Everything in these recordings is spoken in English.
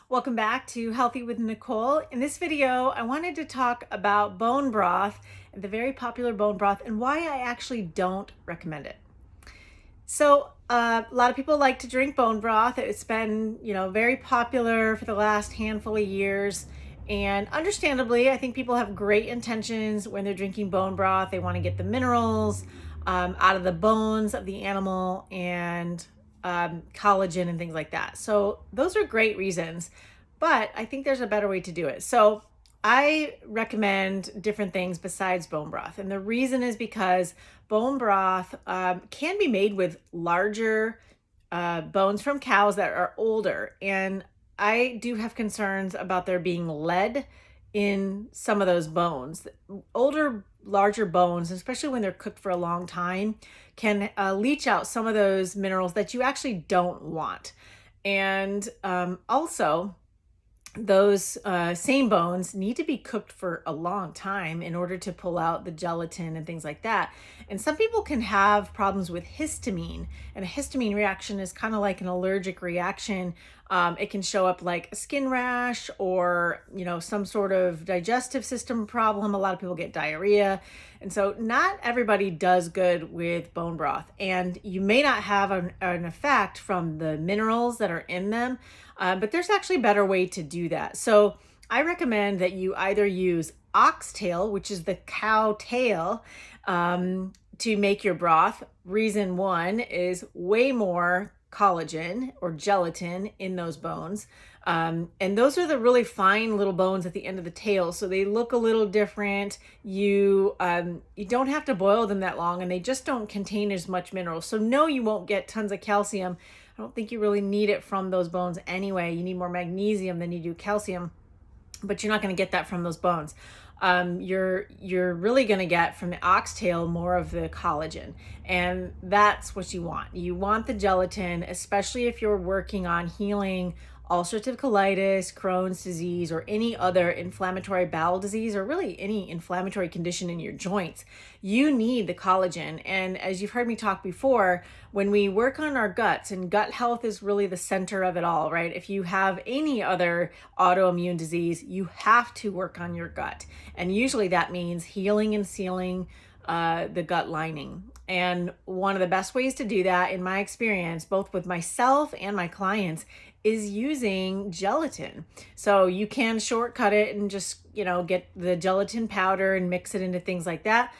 Welcome back to Healthy with Nicole. In this video, I wanted to talk about bone broth, the very popular bone broth, and why I actually don't recommend it. So, a lot of people like to drink bone broth. It's been, very popular for the last handful of years. And understandably, I think people have great intentions when they're drinking bone broth. They want to get the minerals out of the bones of the animal and collagen and things like that. So those are great reasons, but I think there's a better way to do it. So I recommend different things besides bone broth. And the reason is because bone broth can be made with larger bones from cows that are older. And I do have concerns about there being lead in some of those bones. Older, larger bones, especially when they're cooked for a long time, can leach out some of those minerals that you actually don't want. And also, those same bones need to be cooked for a long time in order to pull out the gelatin and things like that. And some people can have problems with histamine, and a histamine reaction is kind of like an allergic reaction. It can show up like a skin rash or, some sort of digestive system problem. A lot of people get diarrhea. And so not everybody does good with bone broth, and you may not have an effect from the minerals that are in them. But there's actually a better way to do that. So I recommend that you either use oxtail, which is the cow tail, to make your broth. Reason one is way more collagen or gelatin in those bones. And those are the really fine little bones at the end of the tail. So they look a little different. You don't have to boil them that long, and they just don't contain as much minerals. So no, you won't get tons of calcium. I don't think you really need it from those bones anyway. You need more magnesium than you do calcium, but you're not going to get that from those bones. You're really going to get from the oxtail more of the collagen, and that's what you want. You want the gelatin, especially if you're working on healing ulcerative colitis, Crohn's disease, or any other inflammatory bowel disease, or really any inflammatory condition in your joints. You need the collagen. And as you've heard me talk before, when we work on our guts, and gut health is really the center of it all, right? If you have any other autoimmune disease, you have to work on your gut. And usually that means healing and sealing the gut lining. And one of the best ways to do that, in my experience, both with myself and my clients, is using gelatin. So you can shortcut it and just, get the gelatin powder and mix it into things like that.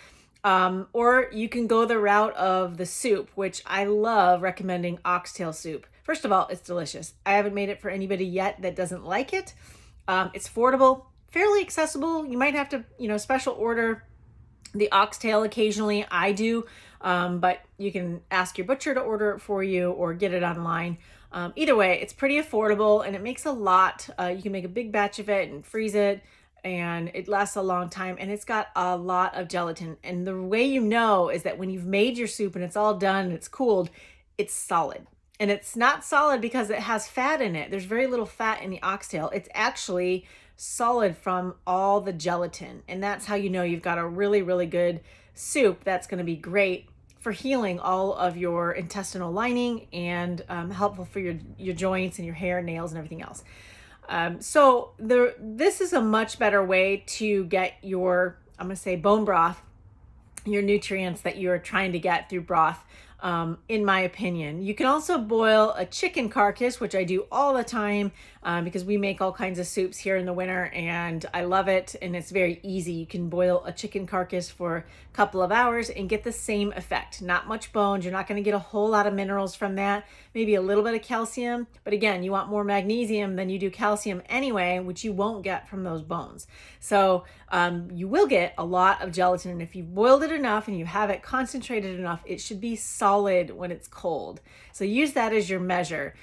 Or you can go the route of the soup, which I love recommending oxtail soup. First of all, it's delicious. I haven't made it for anybody yet that doesn't like it. It's affordable, fairly accessible. You might have to, special order the oxtail occasionally. I do, but you can ask your butcher to order it for you or get it online. Either way, it's pretty affordable, and it makes a lot. You can make a big batch of it and freeze it, and it lasts a long time, and it's got a lot of gelatin. And the way you know is that when you've made your soup and it's all done and it's cooled, it's solid. And it's not solid because it has fat in it. There's very little fat in the oxtail. It's actually solid from all the gelatin. And that's how you know you've got a really, really good soup that's going to be great for healing all of your intestinal lining and helpful for your joints and your hair, nails, and everything else. So this is a much better way to get your, I'm going to say, bone broth, your nutrients that you're trying to get through broth. In my opinion, you can also boil a chicken carcass, which I do all the time because we make all kinds of soups here in the winter, and I love it. And it's very easy. You can boil a chicken carcass for a couple of hours and get the same effect. Not much bones. You're not going to get a whole lot of minerals from that. Maybe a little bit of calcium, but again, you want more magnesium than you do calcium anyway, which you won't get from those bones. So you will get a lot of gelatin, and if you've boiled it enough and you have it concentrated enough, it should be solid when it's cold. So use that as your measure.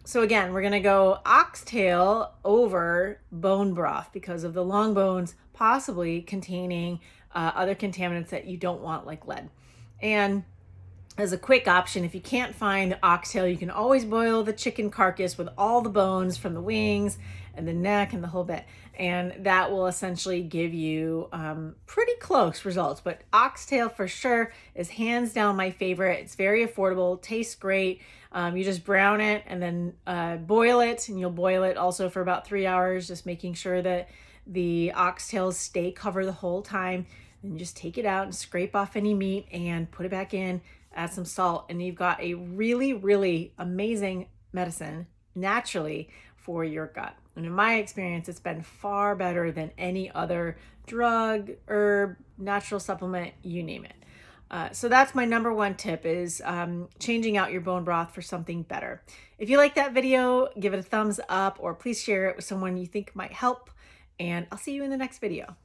So again, we're going to go oxtail over bone broth because of the long bones possibly containing other contaminants that you don't want, like lead. And as a quick option, if you can't find the oxtail, you can always boil the chicken carcass with all the bones from the wings and the neck and the whole bit. And that will essentially give you pretty close results. But oxtail for sure is hands down my favorite. It's very affordable, tastes great. You just brown it and then boil it, and you'll boil it also for about 3 hours, just making sure that the oxtails stay covered the whole time. Then you just take it out and scrape off any meat and put it back in, add some salt, and you've got a really, really amazing medicine naturally for your gut. And in my experience, it's been far better than any other drug, herb, natural supplement, you name it. So that's my number one tip, is changing out your bone broth for something better. If you like that video, give it a thumbs up, or please share it with someone you think might help. And I'll see you in the next video.